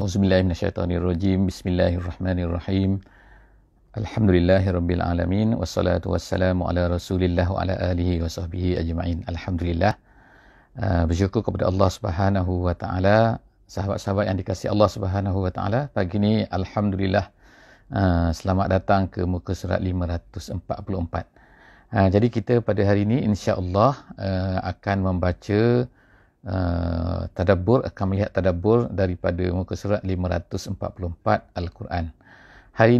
Auzubillahiminasyaitonirrajim. Bismillahirrahmanirrahim. Alhamdulillahirabbil alamin wassalatu wassalamu ala Rasulillah wa ala alihi wa sahbihi ajma'in. Alhamdulillah. Bersyukur kepada Allah Subhanahu wa taala, sahabat-sahabat yang dikasihi Allah Subhanahu wa taala. Pagi ni alhamdulillah selamat datang ke muka surat 544. Jadi kita pada hari ini insya-Allah akan membaca tadabbur, akan melihat tadabbur daripada muka surat 544 Al-Quran. Hari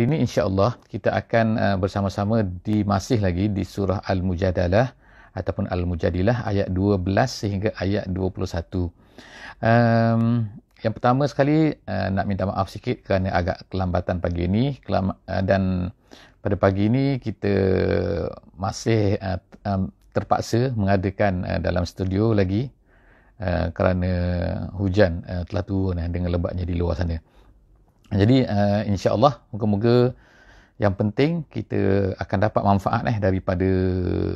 ini insya-Allah kita akan bersama-sama masih lagi di surah Al-Mujadalah ataupun Al-Mujadilah ayat 12 sehingga ayat 21. Yang pertama sekali nak minta maaf sikit kerana agak kelambatan pagi ini, dan pada pagi ini kita masih terpaksa mengadakan dalam studio lagi kerana hujan telah turun dengan lebatnya di luar sana. Jadi insya-Allah moga-moga yang penting kita akan dapat manfaat daripada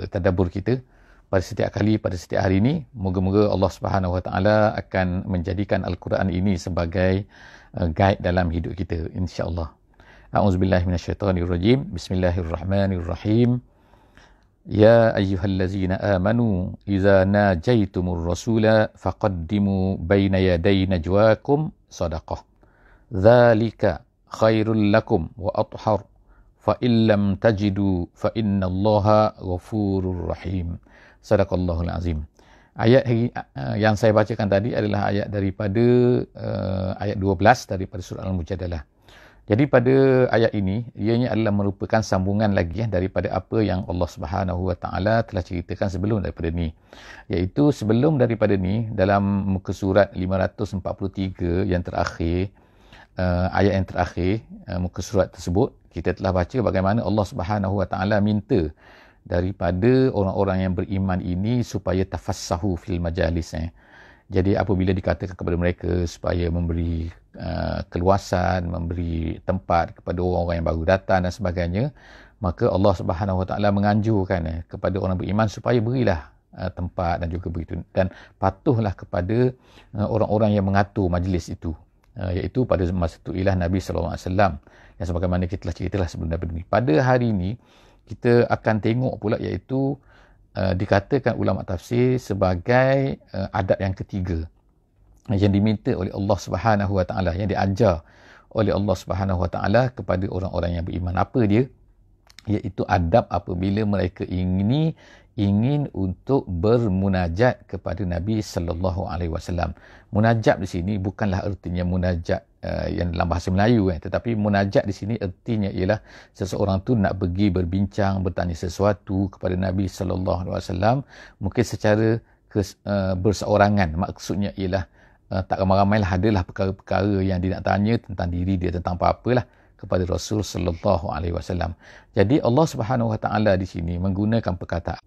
tadabbur kita pada setiap kali, pada setiap hari ini. Moga-moga Allah Subhanahu Wa Taala akan menjadikan Al-Quran ini sebagai guide dalam hidup kita insya-Allah. A'udzubillahi minasyaitonirrajim. Bismillahirrahmanirrahim. Ya ayyuhallazina amanu idza najaitumur rasula faqaddimu baina yaday najwakum sadaqah. Dzalika khairul lakum wa athhar. Fa in lam tajidu fa innallaha ghafurur rahim. Sadaqallahul azim. Ayat yang saya bacakan tadi adalah ayat daripada ayat 12 daripada surah Al-Mujadalah. Jadi pada ayat ini, ianya adalah merupakan sambungan lagi daripada apa yang Allah Subhanahu Wa Taala telah ceritakan sebelum daripada ni. Iaitu sebelum daripada ni, dalam muka surat 543 yang terakhir, ayat yang terakhir, muka surat tersebut, kita telah baca bagaimana Allah Subhanahu Wa Taala minta daripada orang-orang yang beriman ini supaya tafassahu fil majalis. Jadi apabila dikatakan kepada mereka supaya memberi keluasan, memberi tempat kepada orang-orang yang baru datang dan sebagainya, maka Allah Subhanahu Wa Taala menganjurkan kepada orang beriman supaya berilah tempat dan juga begitu, dan patuhlah kepada orang-orang yang mengatur majlis itu, iaitu pada masa itu ialah Nabi sallallahu alaihi wasallam, yang sebagaimana kita telah ceritalah sebelum ini. Pada hari ini kita akan tengok pula, iaitu dikatakan ulama tafsir sebagai adab yang ketiga yang diminta oleh Allah Subhanahu Wa Taala, yang diajar oleh Allah Subhanahu Wa Taala kepada orang-orang yang beriman. Apa dia? Iaitu adab apabila mereka ingin untuk bermunajat kepada Nabi sallallahu alaihi wasallam. Munajat di sini bukanlah artinya munajat yang dalam bahasa Melayu, tetapi munajat di sini artinya ialah seseorang tu nak pergi berbincang, bertanya sesuatu kepada Nabi sallallahu alaihi wasallam, mungkin secara berseorangan. Maksudnya ialah tak ramai-ramailah, adalah perkara-perkara yang dia nak tanya tentang diri dia, tentang apa-apalah kepada Rasul sallallahu alaihi wasallam. Jadi Allah Subhanahu Wa Taala di sini menggunakan perkataan,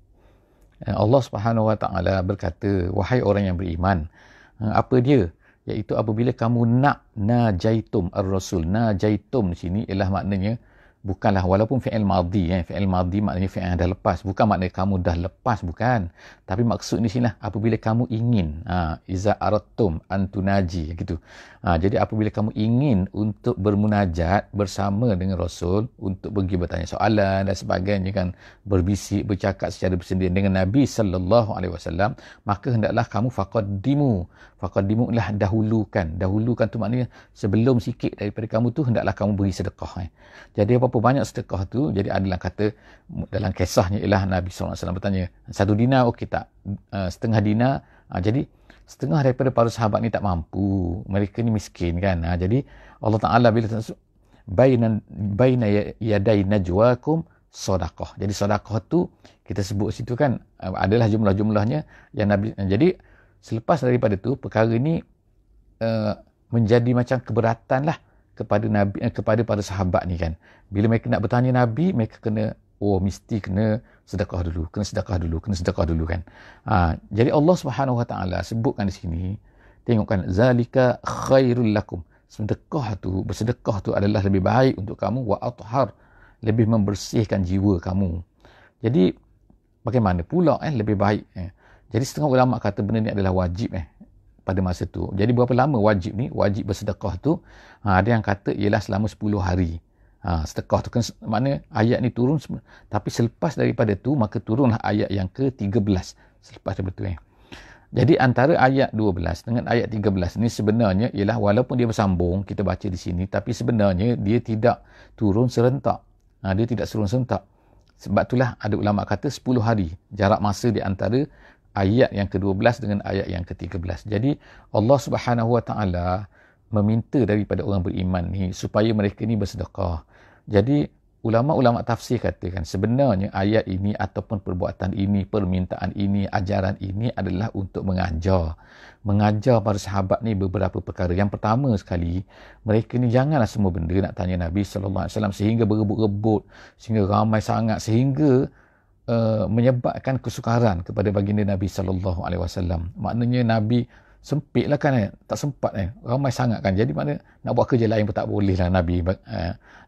Allah Subhanahu Wa Taala berkata, wahai orang yang beriman, apa dia? Iaitu apabila kamu nak najaitum ar-rasul. Najaitum di sini ialah maknanya bukanlah, walaupun fi'il madhi, fi'il madhi maknanya fi'il yang dah lepas, bukan maknanya kamu dah lepas, bukan, tapi maksud di sini lah apabila kamu ingin, iza aradtum antunaji, gitu. Jadi apabila kamu ingin untuk bermunajat bersama dengan Rasul, untuk pergi bertanya soalan dan sebagainya, kan, berbisik, bercakap secara bersendirian dengan Nabi sallallahu alaihi wasallam, maka hendaklah kamu faqaddimu lah, dahulukan tu maknanya sebelum sikit daripada kamu tu hendaklah kamu beri sedekah. Jadi apa banyak sedekah tu, jadi adalah kata dalam kisahnya ialah Nabi SAW bertanya, 1 dinar okey tak? Setengah dinar. Jadi setengah daripada para sahabat ni tak mampu, mereka ni miskin, kan. Jadi Allah Ta'ala bila baina yaday najwakum sadaqah. Jadi sedekah tu kita sebut situ, kan, adalah jumlah-jumlahnya yang Nabi. Jadi selepas daripada tu, perkara ni menjadi macam keberatan lah kepada Nabi, kepada para sahabat ni, kan. Bila mereka nak bertanya Nabi, mereka mesti kena sedekah dulu, kan. Jadi Allah Subhanahu Wa Taala sebutkan di sini, tengokkan, zalika khairul lakum. Bersedekah tu adalah lebih baik untuk kamu, wa athhar, lebih membersihkan jiwa kamu. Jadi bagaimana pula lebih baik? Jadi setengah ulama kata benda ni adalah wajib pada masa tu. Jadi berapa lama wajib ni? Wajib bersedekah tu, ada yang kata ialah selama 10 hari. Sedekah tu kan makna ayat ni turun, tapi selepas daripada tu maka turunlah ayat yang ke-13 selepas daripada tu. Jadi antara ayat 12 dengan ayat 13 ni sebenarnya ialah walaupun dia bersambung, kita baca di sini, tapi sebenarnya dia tidak turun serentak. Dia tidak turun serentak. Sebab itulah ada ulama kata 10 hari jarak masa di antara ayat yang ke-12 dengan ayat yang ke-13. Jadi Allah Subhanahu Wa Taala meminta daripada orang beriman ni supaya mereka ni bersedekah. Jadi ulama-ulama tafsir katakan sebenarnya ayat ini ataupun perbuatan ini, permintaan ini, ajaran ini adalah untuk mengajar para sahabat ni beberapa perkara. Yang pertama sekali, mereka ni janganlah semua benda nak tanya Nabi sallallahu alaihi wasallam sehingga berebut-rebut, sehingga ramai sangat, sehingga menyebabkan kesukaran kepada baginda Nabi sallallahu alaihi wasallam. Maknanya Nabi sempit lah kan, tak sempat ramai sangat kan, jadi maknanya nak buat kerja lain pun tak boleh lah Nabi.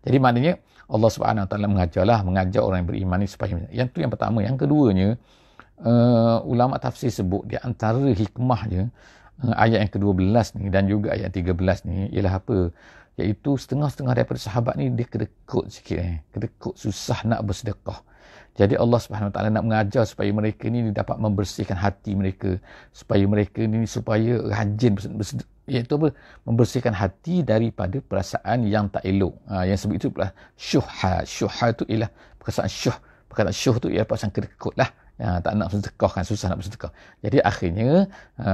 Jadi maknanya Allah Subhanahu Wa Taala mengajar orang yang beriman ni supaya, yang tu yang pertama. Yang keduanya, ulama tafsir sebut di antara hikmahnya ayat yang ke-12 ni dan juga ayat 13 ni ialah apa, iaitu setengah-setengah daripada sahabat ni dia kedekut sikit, kedekut, susah nak bersedekah. Jadi Allah Subhanahu Wa Taala nak mengajar supaya mereka ni dapat membersihkan hati mereka, supaya mereka ni supaya rajin iaitu apa, membersihkan hati daripada perasaan yang tak elok. Yang sebut itu pula syuhha. Syuhha itu ialah perasaan syuh. Perkataan syuh tu ialah perasaan kedekut lah. Tak nak bersedekah kan, susah nak bersedekah. Jadi akhirnya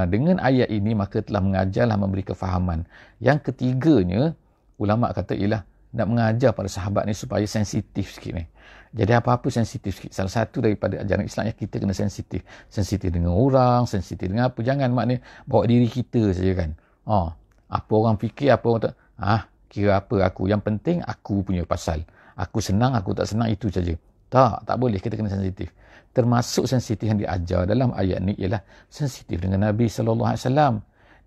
dengan ayat ini maka telah mengajarlah, memberi kefahaman. Yang ketiganya, ulama kata ialah nak mengajar para sahabat ni supaya sensitif sikit ni. Jadi apa-apa sensitif sikit. Salah satu daripada ajaran Islam yang kita kena sensitif. Sensitif dengan orang, sensitif dengan apa. Jangan maknanya bawa diri kita saja kan. Apa orang fikir, apa orang tak. Kira apa aku. Yang penting aku punya pasal. Aku senang, aku tak senang, itu saja. Tak boleh. Kita kena sensitif. Termasuk sensitif yang diajar dalam ayat ni ialah sensitif dengan Nabi SAW.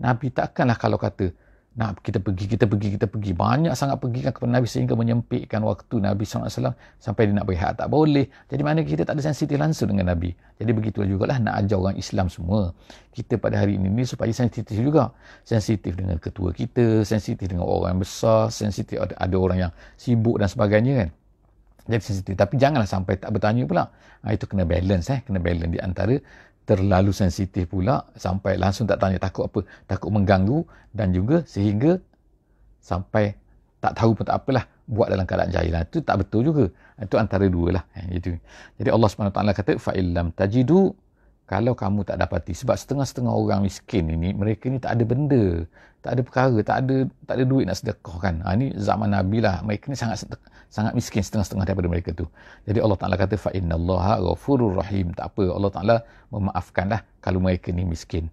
Nabi takkanlah kalau kata, nak kita pergi. Banyak sangat pergi kan kepada Nabi sehingga menyempitkan waktu Nabi SAW sampai dia nak berehat. Tak boleh. Jadi mana kita tak ada sensitif langsung dengan Nabi. Jadi begitulah jugalah nak ajar orang Islam semua. Kita pada hari ini supaya sensitif juga. Sensitif dengan ketua kita, sensitif dengan orang yang besar, sensitif ada orang yang sibuk dan sebagainya kan. Jadi sensitif. Tapi janganlah sampai tak bertanya pula. Itu kena balance. Kena balance di antara terlalu sensitif pula sampai langsung tak tanya, takut apa, takut mengganggu, dan juga sehingga sampai tak tahu pun tak apalah, buat dalam keadaan jahilah. Itu tak betul juga. Itu antara dua lah. Gitu. Jadi Allah SWT kata fa'illam tajidu, kalau kamu tak dapati. Sebab setengah-setengah orang miskin ini, mereka ni tak ada benda, tak ada perkara, tak ada duit nak sedekah kan. Ini zaman Nabi lah. Mereka ni sangat miskin, setengah-setengah daripada mereka tu. Jadi Allah Ta'ala kata fa'innallaha ghafurur rahim. Tak apa, Allah Ta'ala memaafkanlah kalau mereka ni miskin.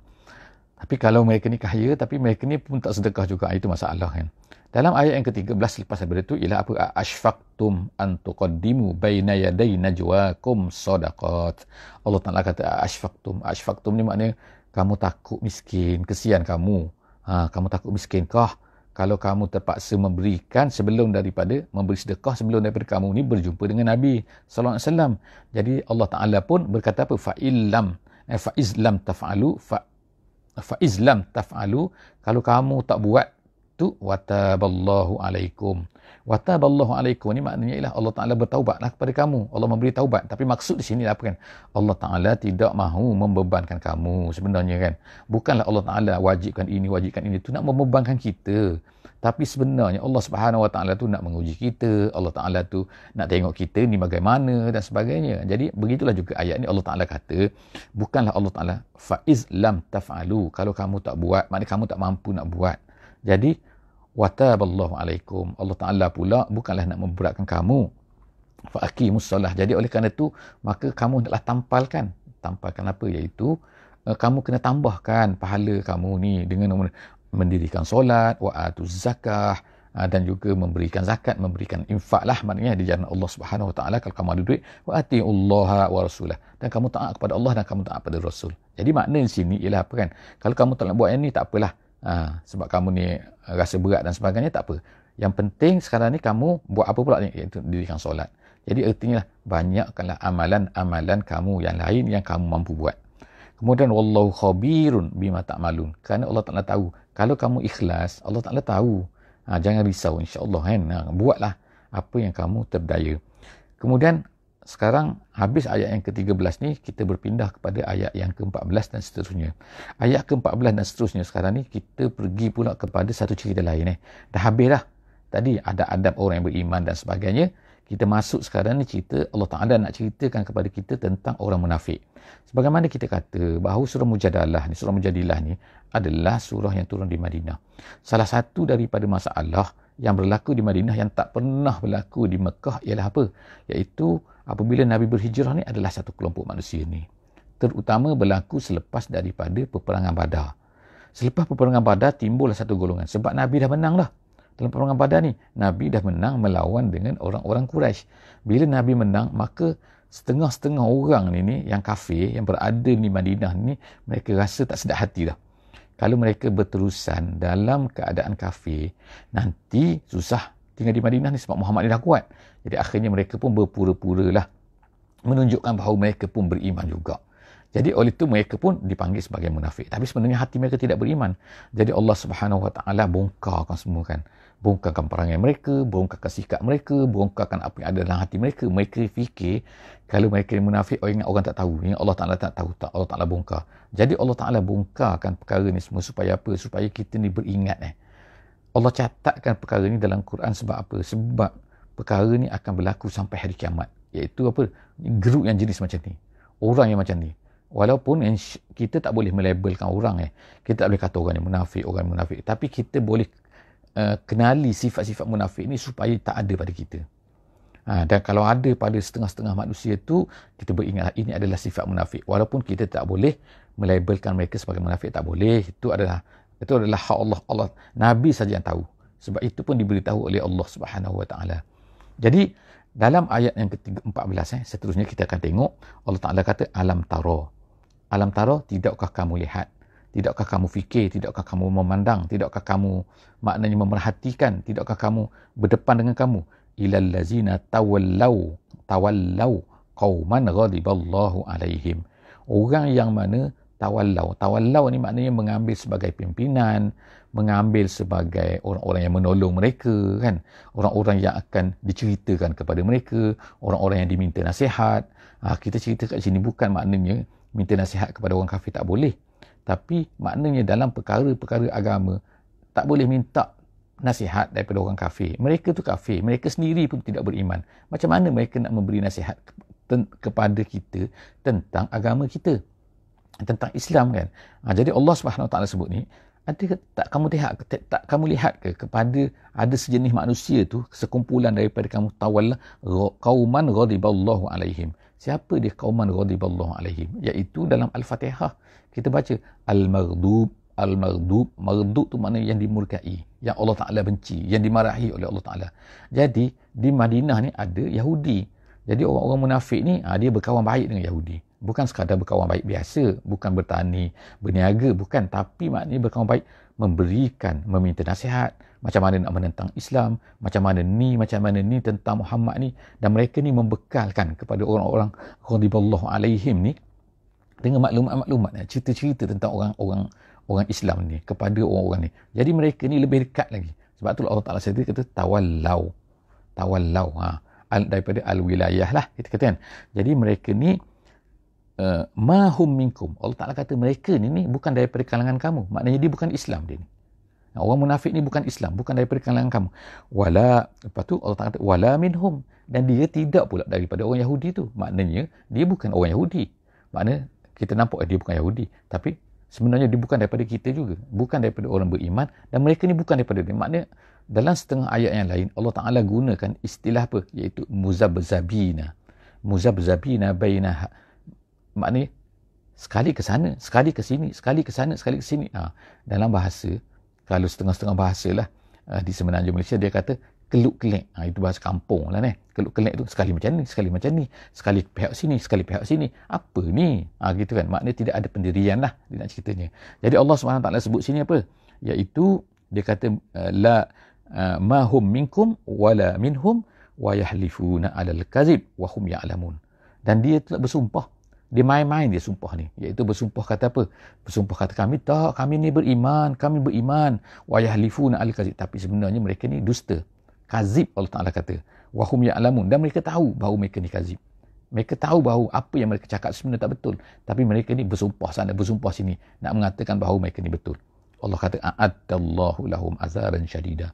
Tapi kalau mereka ni kaya tapi mereka ni pun tak sedekah juga, itu masalah kan. Dalam ayat yang ke-13 lepas daripada itu ialah apa? Ashfaqtum an tuqaddimu baina yaday najwakum sadaqat. Allah Ta'ala kata ashfaqtum. Ashfaqtum ni maknanya kamu takut miskin, kesian kamu. Kamu takut miskin kah? Kalau kamu terpaksa memberikan sebelum daripada memberi sedekah sebelum daripada kamu ni berjumpa dengan Nabi sallallahu alaihi wasallam. Jadi Allah Taala pun berkata apa? Fa izlam taf'alu, kalau kamu tak buat tu wataballahu alaikum. Wataballahu alaikum ni maknanya ialah Allah Taala bertaubatlah kepada kamu. Allah memberi taubat. Tapi maksud di sini apa kan? Allah Taala tidak mahu membebankan kamu sebenarnya kan. Bukanlah Allah Taala wajibkan ini tu nak membebankan kita. Tapi sebenarnya Allah Subhanahu Wa Taala tu nak menguji kita. Allah Taala tu nak tengok kita ni bagaimana dan sebagainya. Jadi begitulah juga ayat ni Allah Taala kata, bukanlah Allah Taala faiz lam taf'alu, kalau kamu tak buat, maknanya kamu tak mampu nak buat. Jadi wataballahu alaikum, Allah Ta'ala pula bukanlah nak memberatkan kamu. Fa'aqimus solah. Jadi oleh kerana itu maka kamu hendaklah tampalkan apa, iaitu kamu kena tambahkan pahala kamu ni dengan mendirikan solat, wa'atuz zakah, dan juga memberikan zakat, memberikan infak lah, maknanya di jalan Allah Subhanahu Wa Taala. Kalau kamu ada duit, wa'atiullaha wa rasulah, dan kamu taat kepada Allah dan kamu taat pada Rasul. Jadi makna di sini ialah apa kan, kalau kamu tak nak buat yang ni tak apalah, sebab kamu ni rasa berat dan sebagainya, tak apa. Yang penting sekarang ni kamu buat apa pula ni, iaitu dirikan solat. Jadi artinya banyakkanlah amalan-amalan kamu yang lain yang kamu mampu buat. Kemudian wallahu khabirun bima ta'malun. Kerana Allah Ta'ala tahu. Kalau kamu ikhlas, Allah Ta'ala tahu. Jangan risau, insya-Allah kan. Buatlah apa yang kamu terdaya. Kemudian sekarang habis ayat yang ke-13 ni, kita berpindah kepada ayat yang ke-14 dan seterusnya. Ayat ke-14 dan seterusnya sekarang ni kita pergi pula kepada satu cerita lain. Dah habis dah. Tadi ada adab orang yang beriman dan sebagainya. Kita masuk sekarang ni cerita Allah Ta'ala nak ceritakan kepada kita tentang orang munafik. Sebagaimana kita kata bahawa surah Mujadalah ni, surah Mujadilah ni adalah surah yang turun di Madinah. Salah satu daripada masalah yang berlaku di Madinah yang tak pernah berlaku di Mekah ialah apa? Iaitu apabila Nabi berhijrah ni adalah satu kelompok manusia ni. Terutama berlaku selepas daripada peperangan Badar. Selepas peperangan Badar timbullah satu golongan. Sebab Nabi dah menang dah. Dalam peperangan Badar ni, Nabi dah menang melawan dengan orang-orang Quraisy. Bila Nabi menang, maka setengah-setengah orang ni yang kafir, yang berada di Madinah ni, mereka rasa tak sedap hati dah. Kalau mereka berterusan dalam keadaan kafir, nanti susah tinggal di Madinah ni sebab Muhammad ni dah kuat. Jadi akhirnya mereka pun berpura-pura lah menunjukkan bahawa mereka pun beriman juga. Jadi oleh itu mereka pun dipanggil sebagai munafik. Tapi sebenarnya hati mereka tidak beriman. Jadi Allah Subhanahu Wa Taala bongkarkan semua kan. Bongkarkan perangai mereka, bongkarkan sikap mereka, bongkarkan apa yang ada dalam hati mereka. Mereka fikir kalau mereka munafik, orang tak tahu. Ingat Allah Ta'ala tak tahu. Allah Ta'ala bongkar. Jadi Allah Ta'ala bongkarkan perkara ni semua supaya apa? Supaya kita ni beringat. Allah catatkan perkara ni dalam Quran sebab apa? Sebab perkara ni akan berlaku sampai hari kiamat. Iaitu apa? Geruk yang jenis macam ni. Orang yang macam ni. Walaupun kita tak boleh melabelkan orang. Kita tak boleh kata orang yang munafik. Tapi kita boleh kenali sifat-sifat munafik ni supaya tak ada pada kita. Dan kalau ada pada setengah-setengah manusia tu, kita beringat ini adalah sifat munafik. Walaupun kita tak boleh melabelkan mereka sebagai munafik, tak boleh. Itu adalah hak Allah. Nabi saja yang tahu. Sebab itu pun diberitahu oleh Allah Subhanahu Wa Taala. Jadi dalam ayat yang ke-14 seterusnya kita akan tengok Allah Taala kata alam tara. Alam tara, tidakkah kamu lihat? Tidakkah kamu fikir? Tidakkah kamu memandang? Tidakkah kamu maknanya memerhatikan? Tidakkah kamu berdepan dengan kamu? Ilal lazina tawallau qauman ghadiballahu alaihim. Orang yang mana tawallau ni maknanya mengambil sebagai pimpinan, mengambil sebagai orang-orang yang menolong mereka kan, orang-orang yang akan diceritakan kepada mereka, orang-orang yang diminta nasihat. Kita cerita kat sini bukan maknanya minta nasihat kepada orang kafir tak boleh, tapi maknanya dalam perkara-perkara agama tak boleh minta nasihat daripada orang kafir. Mereka tu kafir, mereka sendiri pun tidak beriman. Macam mana mereka nak memberi nasihat kepada kita tentang agama kita, tentang Islam kan? Jadi Allah Subhanahu Wa Taala sebut ni, tak kamu lihat ke kepada ada sejenis manusia tu, sekumpulan daripada kamu tawalla qauman ghadiballahu alaihim. Siapa dia qauman ghadiballahu alaihim? Iaitu dalam Al-Fatihah kita baca al-maghdub tu maknanya yang dimurkai, yang Allah Ta'ala benci, yang dimarahi oleh Allah Ta'ala. Jadi di Madinah ni ada Yahudi. Jadi orang-orang munafik ni dia berkawan baik dengan Yahudi. Bukan sekadar berkawan baik biasa, bukan bertani, berniaga, bukan. Tapi maknanya berkawan baik, meminta nasihat, macam mana nak menentang Islam, macam mana ni tentang Muhammad ni. Dan mereka ni membekalkan kepada orang-orang ghadiballahu alaihim ni dengan maklumat-maklumat, cerita-cerita tentang orang Islam ni kepada orang-orang ni. Jadi mereka ni lebih dekat lagi. Sebab tu Allah Ta'ala sendiri kata tawallau. Daripada al-wilayah lah kita kata kan. Jadi mereka ni mahum minkum. Allah Ta'ala kata mereka ni bukan daripada kalangan kamu. Maknanya dia bukan Islam dia ni. Orang munafik ni bukan Islam, bukan daripada kalangan kamu. Lepas tu Allah Ta'ala kata wala minhum. Dan dia tidak pula daripada orang Yahudi tu. Maknanya dia bukan orang Yahudi. Maknanya kita nampak dia bukan Yahudi, tapi sebenarnya dia bukan daripada kita juga, bukan daripada orang beriman, dan mereka ni bukan daripada dia. Maknanya dalam setengah ayat yang lain Allah Ta'ala gunakan istilah apa? Iaitu muzabzabina bainaha. Maknanya sekali ke sana, sekali ke sini, sekali ke sana, sekali ke sini. Dalam bahasa, kalau setengah-setengah bahasa lah, di Semenanjung Malaysia dia kata keluk-kelek. Itu bahasa kampung lah ni. Keluk-kelek tu sekali macam ni, sekali macam ni, sekali pihak sini, sekali pihak sini. Apa ni? Gitu kan. Maknanya tidak ada pendirian lah dia nak ceritanya. Jadi Allah SWT sebut sini apa? Iaitu dia kata ma hum minkum wala minhum wa yahlifuna 'alal kadzib wa hum ya'lamun. Dan dia telah bersumpah Dia main-main dia sumpah ni. Iaitu bersumpah kata apa? Bersumpah kata kami tak, kami ni beriman, kami beriman. Wa yahlifuna al-kazib. Tapi sebenarnya mereka ni dusta. Kazib Allah Ta'ala kata. Wa hum ya'lamun. Dan mereka tahu bahawa mereka ni kazib. Mereka tahu bahawa apa yang mereka cakap sebenarnya tak betul. Tapi mereka ni bersumpah sana, bersumpah sini. Nak mengatakan bahawa mereka ni betul. Allah kata, a'addallahu lahum azaban syadida.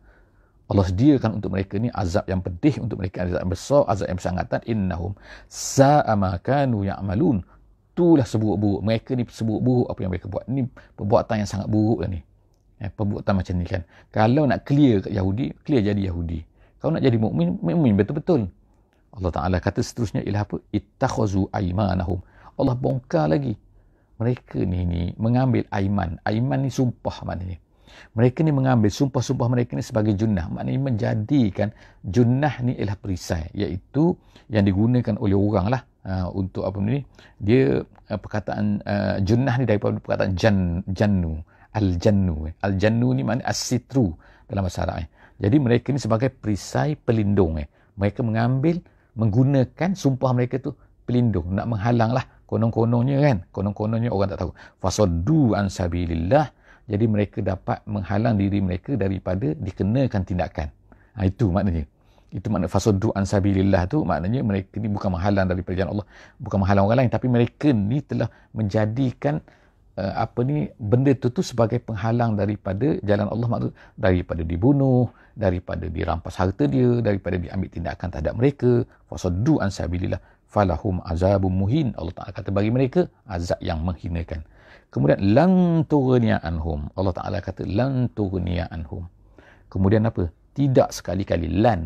Allah sediakan untuk mereka ni azab yang pedih, untuk mereka azab yang besar, azab yang bersangatan. Innahum sa'a ma kanu ya'malun. Itulah seburuk-buruk. Mereka ni seburuk-buruk apa yang mereka buat. Ni perbuatan yang sangat buruk lah ni. Perbuatan macam ni kan. Kalau nak clear kat Yahudi, clear jadi Yahudi. Kalau nak jadi mukmin, mukmin betul-betul. Allah Ta'ala kata seterusnya ialah apa? Ittakhazu aymanahum. Allah bongkar lagi. Mereka ni mengambil aiman. Aiman ni sumpah maknanya. Mereka ni mengambil sumpah-sumpah mereka ni sebagai junnah. Maknanya menjadikan junnah ni ialah perisai. Iaitu yang digunakan oleh orang lah. Untuk apa ni? Dia perkataan junnah ni daripada perkataan jannu. Al-jannu. Al-jannu ni maknanya as-sitru dalam bahasa Arab. Jadi mereka ni sebagai perisai pelindung. Mereka mengambil, menggunakan sumpah mereka tu pelindung. Nak menghalang lah. Konon-kononnya kan. Konon-kononnya orang tak tahu. Fasaddu an sabilillah. Jadi mereka dapat menghalang diri mereka daripada dikenakan tindakan. Itu maknanya. Itu makna fasaddu an sabilillah tu maknanya mereka ni bukan menghalang daripada jalan Allah, bukan menghalang orang lain, tapi mereka ni telah menjadikan benda tu sebagai penghalang daripada jalan Allah, maksud daripada dibunuh, daripada dirampas harta dia, daripada diambil tindakan terhadap mereka. Fasaddu an sabilillah falahum azabun muhin. Allah Ta'ala kata bagi mereka azab yang menghinakan. Kemudian lan tughniya anhum. Allah Ta'ala kata lan tughniya anhum. Kemudian apa? Tidak sekali-kali. Lan.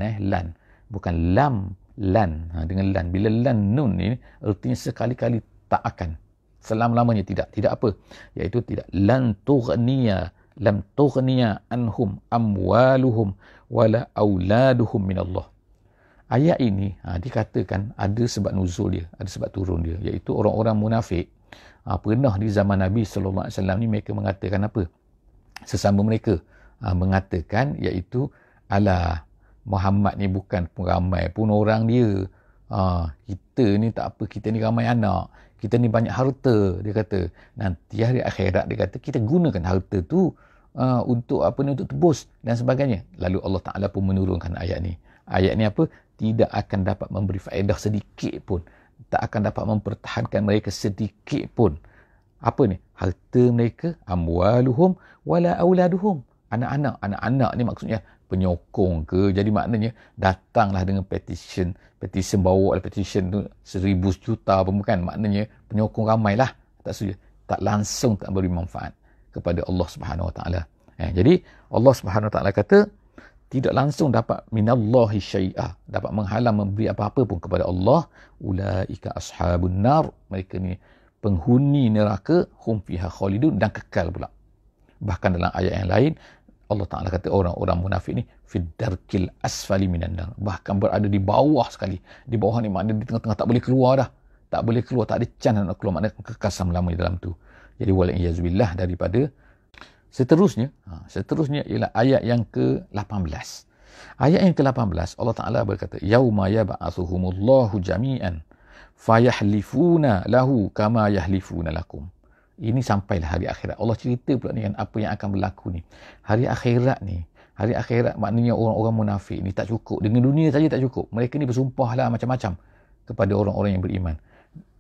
Bukan lam. Lan. Dengan lan. Bila lan nun ni, artinya sekali-kali tak akan. Selama-lamanya tidak. Tidak apa? Iaitu tidak. Lan tughniya. Lam tughniya anhum amwaluhum wala auladuhum minallah. Ayat ini dikatakan ada sebab nuzul dia. Ada sebab turun dia. Iaitu orang-orang munafik. Pernah di zaman Nabi SAW ni mereka mengatakan apa? Sesama mereka mengatakan iaitu ala Muhammad ni bukan ramai pun orang dia. Kita ni tak apa, kita ni ramai anak, kita ni banyak harta. Dia kata nanti hari akhirat dia kata kita gunakan harta tu untuk untuk tebus dan sebagainya. Lalu Allah Ta'ala pun menurunkan ayat ni. Ayat ni apa? Tidak akan dapat memberi faedah sedikit pun. Tak akan dapat mempertahankan mereka sedikit pun. Apa ni? Harta mereka, amwaluhum wala auladuhum. Anak-anak ni maksudnya penyokong ke. Jadi maknanya datanglah dengan petition bawa petition tu 1,000 juta pun bukan. Maknanya penyokong ramailah. Tak langsung tak beri manfaat kepada Allah Subhanahu Wa Taala. Jadi Allah Subhanahu Wa Taala kata tidak langsung dapat minallahi syai'ah, dapat menghalang memberi apa-apa pun kepada Allah. Ulaika ashabun nar, mereka ni penghuni neraka, hum fiha khalidun, dan kekal pula. Bahkan dalam ayat yang lain Allah Ta'ala kata orang-orang munafik ni fid darkil asfali minan nar, bahkan berada di bawah sekali. Di bawah ni maknanya di tengah-tengah, tak boleh keluar dah. Tak boleh keluar, tak ada chance nak keluar, maknanya kekal selama-lamanya dalam tu. Jadi wal-iyazubillah daripada seterusnya ialah ayat yang ke-18. Ayat yang ke-18 Allah Ta'ala berkata yauma yab'atsuhumullahu jami'an fayahlifuna lahu kama yahlifuna lakum. Ini sampailah hari akhirat. Allah cerita pula ni kan apa yang akan berlaku ni. Hari akhirat maknanya orang-orang munafik ni tak cukup. Dengan dunia saja tak cukup. Mereka ni bersumpahlah macam-macam kepada orang-orang yang beriman.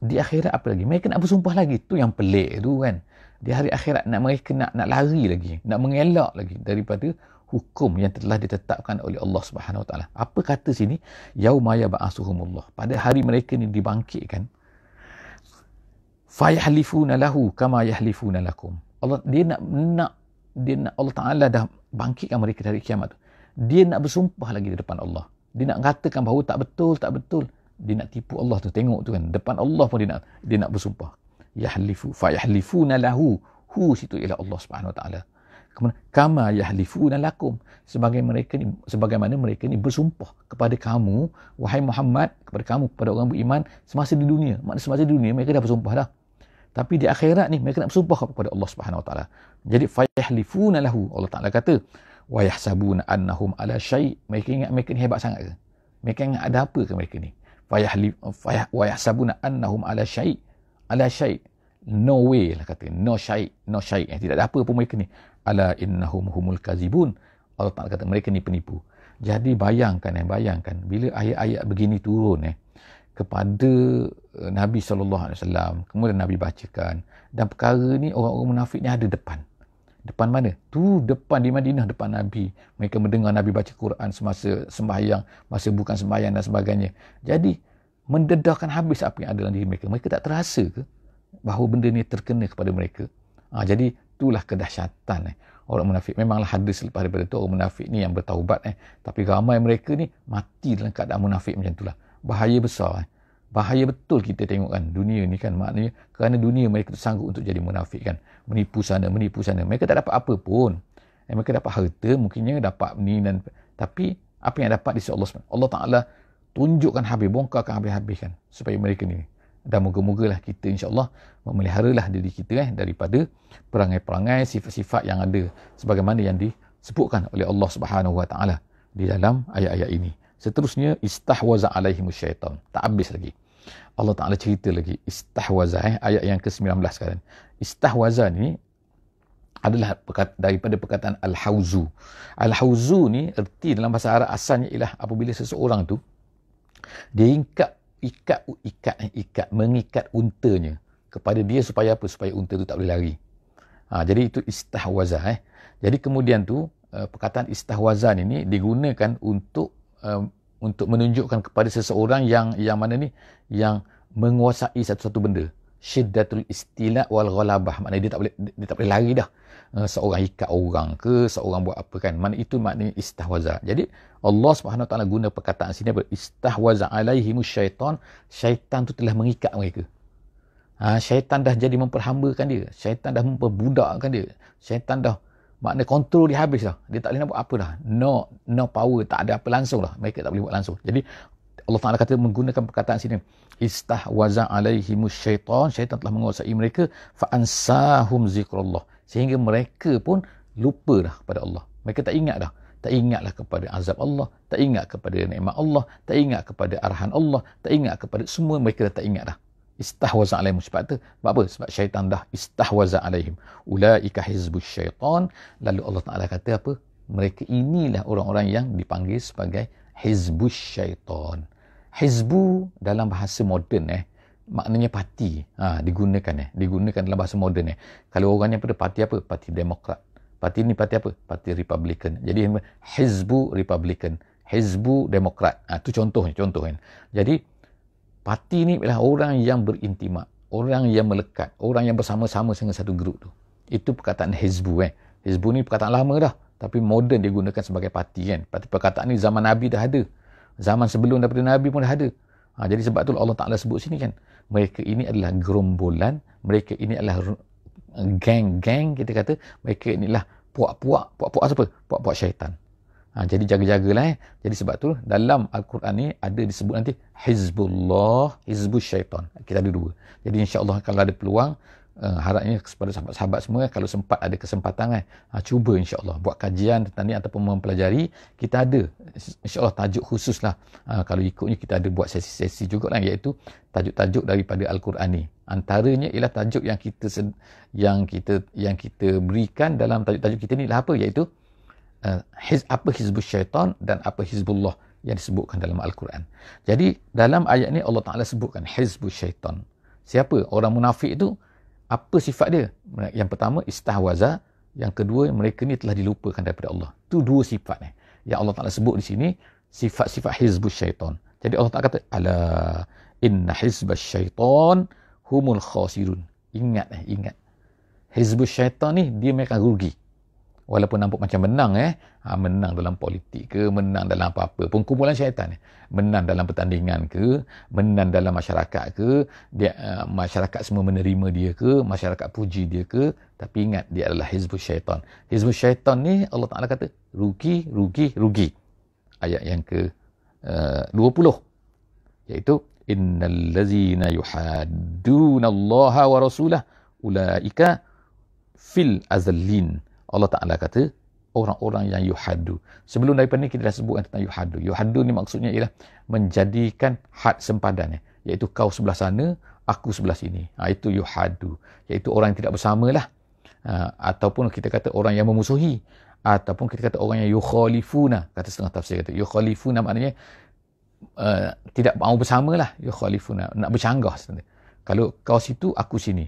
Di akhirat apa lagi? Mereka nak bersumpah lagi. Tu yang pelik tu kan. Di hari akhirat mereka nak lari lagi, nak mengelak lagi daripada hukum yang telah ditetapkan oleh Allah Subhanahu Wa Taala. Apa kata sini? Yauma yab'atsuhumullah. Pada hari mereka ni dibangkitkan. Fayahlifuna lahu kama yahlifuna lakum. Allah Allah Taala dah bangkitkan mereka dari kiamat tu. Dia nak bersumpah lagi di depan Allah. Dia nak katakan bahawa tak betul. Dia nak tipu Allah tu. Tengok tu kan. Depan Allah pun dia nak bersumpah. Fayahlifuna lahu, situ ialah Allah Subhanahu Wa Taala. Kemudian kama yahlifuna lakum, sebagaimana mereka ni bersumpah kepada kamu wahai Muhammad, kepada orang beriman semasa di dunia. Maknanya semasa di dunia mereka dah bersumpah dah. Tapi di akhirat ni mereka nak bersumpah kepada Allah Subhanahu Wa Taala. Jadi fayahlifuna lahu, Allah Taala kata wa yahsabuna annahum ala syai'. Mereka ingat mereka ni hebat sangat ke? Mereka ingat ada apa ke mereka ni? Wa yahsabuna annahum ala syai'. ala syai', no way lah kata, no syai', tidak ada apa pun mereka ni. Ala innahum humul kazibun, Allah Ta'ala kata mereka ni penipu. Jadi bayangkan bila ayat-ayat begini turun kepada Nabi SAW, kemudian Nabi bacakan, dan perkara ni orang-orang munafik ni ada depan mana? Tu depan di Madinah, depan Nabi. Mereka mendengar Nabi baca Quran semasa sembahyang, masa bukan sembahyang dan sebagainya. Jadi mendedahkan habis apa yang ada dalam diri mereka. Mereka tak terasa ke bahawa benda ni terkena kepada mereka? Jadi itulah kedahsyatan orang munafik. Memanglah ada selepas daripada itu orang munafik ni yang bertaubat tapi ramai mereka ni mati dalam keadaan munafik macam itulah. Bahaya besar. Bahaya betul kita tengok kan dunia ni kan, maknanya kerana dunia mereka sanggup untuk jadi munafik kan, menipu sana. Mereka tak dapat apa pun. Mereka dapat harta, mungkinnya dapat ni, dan tapi apa yang dapat di sisi Allah SWT, Allah Ta'ala tunjukkan habis, bongkarkan habis-habis kan, supaya mereka ni. Dan moga-mogalah kita insya-Allah memeliharalah diri kita daripada perangai-perangai, sifat-sifat yang ada sebagaimana yang disebutkan oleh Allah Subhanahu Wa Ta'ala di dalam ayat-ayat ini. Seterusnya, istahwaza alaihimus syaitan. Tak habis lagi. Allah Ta'ala cerita lagi. Istahwaza, ayat yang ke-19 sekarang. Istahwaza ni adalah daripada perkataan al-hauzu. Al-hauzu ni erti dalam bahasa Arab asalnya ialah apabila seseorang tu dia mengikat untanya kepada dia supaya apa? Supaya unta tu tak boleh lari. Jadi itu istahwaza. Jadi kemudian tu perkataan istahwaza ini digunakan untuk menunjukkan kepada seseorang yang mana ni, yang menguasai satu-satu benda. Syiddatul istila wal ghalabah, maknanya dia tak boleh lari dah. Seorang ikat orang ke, seorang buat apa kan, maknanya istahwaza. Jadi Allah Subhanahu Wa Taala guna perkataan sini apa? Istahwaza alaihimus syaitan. Syaitan tu telah mengikat mereka. Syaitan dah jadi memperhambakan dia, syaitan dah memperbudakkan dia, syaitan dah makna kontrol dia habis dah. Dia tak boleh nak buat apa dah. No power, tak ada apa langsung dah. Mereka tak boleh buat langsung. Jadi Allah Ta'ala kata menggunakan perkataan sini, istahwaza alaihimus syaitan. Syaitan telah menguasai mereka. Fa'ansahum zikrullah. Sehingga mereka pun lupa dah pada Allah. Mereka tak ingat dah. Tak ingatlah kepada azab Allah. Tak ingat kepada nikmat Allah. Tak ingat kepada arahan Allah. Tak ingat kepada semua, mereka dah tak ingat dah. Istahwaza alaihim. Sebab tu, sebab apa? Sebab syaitan dah istahwaza alaihim. Ulaika hizbus syaitan. Lalu Allah Ta'ala kata apa? Mereka inilah orang-orang yang dipanggil sebagai hizbus syaitan. Hizbu dalam bahasa moden maknanya parti. Digunakan dalam bahasa moden Kalau orangnya pada parti apa? Parti Demokrat. Parti ni parti apa? Parti Republican. Jadi hizbu Republican, hizbu Demokrat. Itu contohnya. Jadi parti ni adalah orang yang berintimat, orang yang melekat, orang yang bersama-sama dengan satu grup tu. Itu perkataan hizbu. Hizbu ni perkataan lama dah, tapi moden dia gunakan sebagai parti kan. Perkataan ni zaman Nabi dah ada. Zaman sebelum daripada Nabi pun dah ada. Jadi sebab tu Allah Ta'ala sebut sini kan, mereka ini adalah gerombolan, mereka ini adalah geng-geng, kita kata, mereka inilah puak-puak apa? Puak-puak syaitan. Jadi jaga-jagalah. Jadi sebab tu dalam Al-Quran ni ada disebut nanti Hizbullah, Hizbus syaitan. Kita ada dua. Jadi insya-Allah kalau ada peluang, harapnya kepada sahabat-sahabat semua, kalau sempat ada kesempatan cuba insya-Allah buat kajian tentang ni ataupun mempelajari. Kita ada insya-Allah tajuk khusus lah. Kalau ikutnya kita ada buat sesi-sesi juga lah, iaitu tajuk-tajuk daripada Al-Quran ni. Antaranya ialah tajuk yang kita berikan dalam tajuk-tajuk kita ni lah apa, iaitu apa hizbus syaitan dan apa hizbullah yang disebutkan dalam Al-Quran. Jadi dalam ayat ni Allah Ta'ala sebutkan hizbus syaitan. Siapa? Orang munafik itu, apa sifat dia? Yang pertama istahwaza, yang kedua mereka ni telah dilupakan daripada Allah. Itu dua sifat yang Allah Ta'ala sebut di sini, sifat-sifat hizbus syaitan. Jadi Allah Ta'ala kata, ala inna hizbus syaitan humul khasirun. Ingat. Hizbus syaitan ni dia mereka rugi. Walaupun nampak macam menang menang dalam politik ke, menang dalam apa-apa pun, kumpulan syaitan menang dalam pertandingan ke, menang dalam masyarakat ke, dia masyarakat semua menerima dia ke, masyarakat puji dia ke, tapi ingat dia adalah hizbus syaitan. Hizbus syaitan ni Allah Ta'ala kata rugi. Ayat yang ke 20 iaitu innal ladzina yuhaddunallaha wa rasulahu ulaika fil azallin. Allah Ta'ala kata orang-orang yang yuhaddu. Sebelum daripada ni kita dah sebutkan tentang yuhaddu. Yuhaddu ni maksudnya ialah menjadikan had sempadan. iaitu kau sebelah sana, aku sebelah sini. Itu yuhadu, iaitu orang yang tidak bersama lah. Ataupun kita kata orang yang memusuhi, ataupun kita kata orang yang yukhalifuna, kata setengah tafsir kata yukhalifuna maknanya tidak mau bersama lah, yukhalifuna, nak bercanggah sebenarnya. Kalau kau situ, aku sini.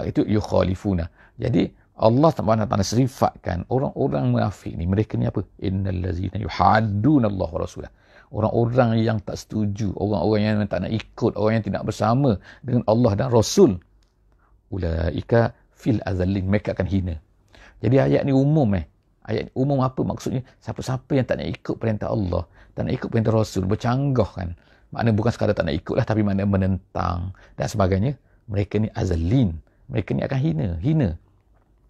Itu yukhalifuna. Jadi Allah SWT serifatkan orang-orang munafik ni, mereka ni apa? Innal ladzina yuhadduna Allah wa rasulah. Orang-orang yang tak setuju, orang-orang yang tak nak ikut, orang yang tidak bersama dengan Allah dan Rasul. Ulaika fil azallin, mereka akan hina. Jadi ayat ni umum Ayat ni umum apa maksudnya? Siapa-siapa yang tak nak ikut perintah Allah, tak nak ikut perintah Rasul, bercanggah kan. Makna bukan sekadar tak nak ikut lah, tapi makna menentang dan sebagainya. Mereka ni azallin. Mereka ni akan hina.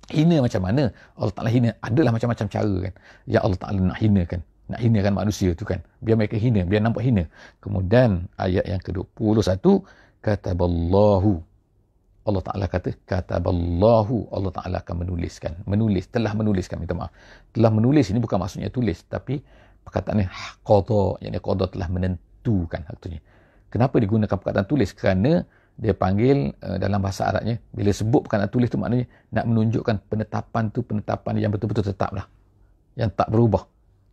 Hina macam mana? Allah Ta'ala hina. Adalah macam-macam cara kan. Ya Allah Ta'ala nak hinakan manusia tu kan. Biar mereka hina, biar nampak hina. Kemudian ayat yang ke-21, kataballahu. Allah Ta'ala kata, kataballahu. Allah Ta'ala akan menuliskan. Telah menuliskan, minta maaf. Telah menulis ini bukan maksudnya tulis. Tapi perkataannya qada. Yang qada telah menentukan. Artinya. Kenapa digunakan perkataan tulis? Kerana dia panggil dalam bahasa Arabnya, bila sebut perkataan tulis tu maknanya nak menunjukkan penetapan tu, penetapan yang betul-betul tetap lah, yang tak berubah.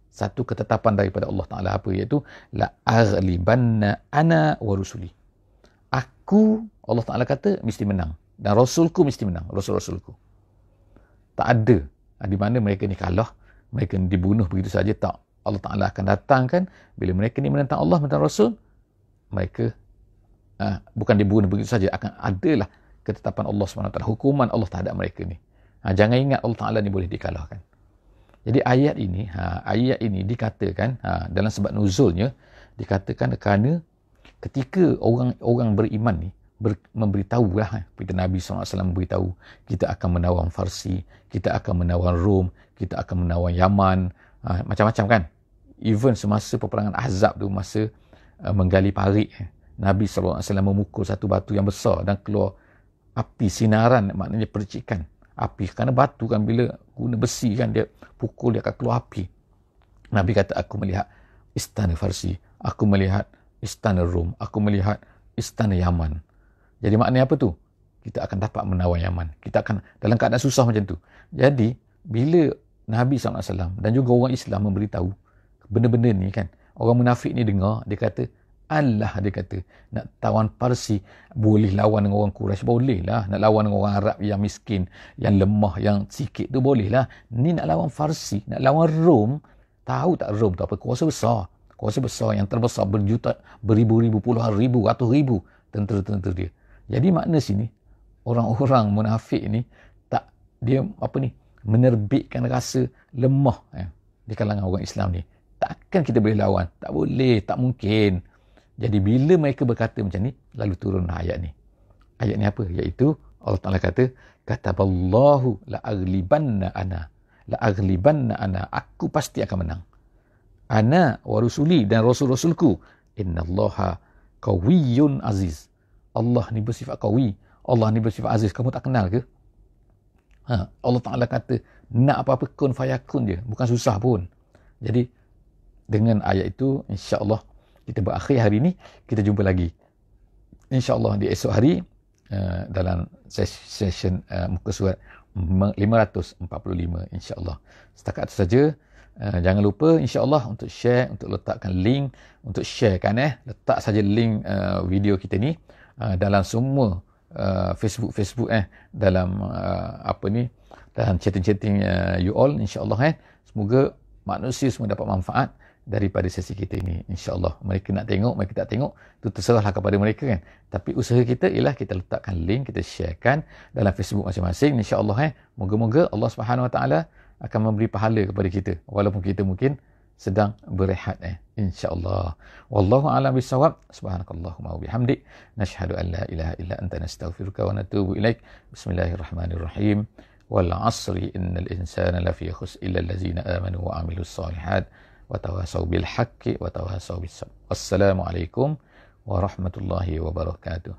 Satu ketetapan daripada Allah Ta'ala apa, iaitu la aghlibanna ana wa rusuli. Aku, Allah Ta'ala kata, mesti menang, dan Rasulku mesti menang, Rasul-Rasulku. Tak ada di mana mereka ni kalah, mereka ni dibunuh begitu saja, tak. Allah Ta'ala akan datangkan bila mereka ni menentang Allah, menentang Rasul, mereka bukan dibunuh begitu saja, akan adalah ketetapan Allah SWT, hukuman Allah terhadap mereka ni. Jangan ingat Allah Ta'ala ni boleh dikalahkan. Jadi ayat ini dikatakan dalam sebab nuzulnya, dikatakan kerana ketika orang beriman ni memberitahulah, kita Nabi SAW memberitahu, kita akan menawan Farsi, kita akan menawan Rom, kita akan menawan Yaman, macam-macam kan. Even semasa peperangan Ahzab tu, masa menggali parit, Nabi SAW memukul satu batu yang besar dan keluar api sinaran, maknanya percikan api. Kerana batu kan bila guna besi kan, dia pukul dia akan keluar api. Nabi kata, aku melihat istana Farsi, aku melihat istana Rom, aku melihat istana Yaman. Jadi maknanya apa tu? Kita akan dapat menawan Yaman. Kita akan dalam keadaan susah macam tu. Jadi bila Nabi SAW dan juga orang Islam memberitahu benda-benda ni kan, orang munafik ni dengar, dia kata, Allah, dia kata, nak tawan Parsi, boleh lawan dengan orang Quraisy, boleh lah. Nak lawan dengan orang Arab yang miskin, yang lemah, yang sikit tu boleh lah. Ni nak lawan Farsi, nak lawan Rom. Tahu tak Rom tu apa? Kuasa besar yang terbesar, berjuta, beribu-ribu, puluhan ribu, ratus ribu tentera-tentera dia. Jadi makna sini, orang-orang munafik ni, tak, dia menerbitkan rasa lemah di kalangan orang Islam ni. Takkan kita boleh lawan? Tak boleh, tak mungkin. Jadi bila mereka berkata macam ni, lalu turun ayat ni. Ayat ni apa? Iaitu Allah Ta'ala kata, kataballahu la'aghlibanna ana. La'aghlibanna ana. Aku pasti akan menang. Ana wa rusuli, dan Rasul-Rasulku. Innallaha qawiyyun aziz. Allah ni bersifat qawi. Allah ni bersifat aziz. Kamu tak kenal ke? Allah Ta'ala kata, nak apa-apa kun fayakun je. Bukan susah pun. Jadi dengan ayat itu, insya-Allah kita berakhir hari ini. Kita jumpa lagi insya-Allah di esok hari dalam session muka surat 545 insya-Allah. Setakat itu saja. Jangan lupa insya-Allah untuk share, untuk letakkan link, untuk sharekan letak saja link video kita ni dalam semua Facebook dalam dalam chatting you all insya-Allah semoga manusia semua dapat manfaat daripada sesi kita ini, insya-Allah. Mereka nak tengok, mereka tak tengok, itu terserahlah kepada mereka kan. Tapi usaha kita ialah kita letakkan link, kita sharekan dalam Facebook masing-masing, insya-Allah. Moga-moga Allah Subhanahu Wa Taala akan memberi pahala kepada kita walaupun kita mungkin sedang berehat insya-Allah. Wallahu a'lam bissawab. Subhanakallahumma wa bihamdik, nashhadu an la ilaha illa anta, nastaghfiruka wa natubu ilaik. Bismillahirrahmanirrahim. Wal 'asri innal insana lafi khusr illa allazina amanu wa 'amilus shalihat wa tawasaw bil haqqi wa tawasaw bis sabr. Wassalamualaikum warahmatullahi wabarakatuh.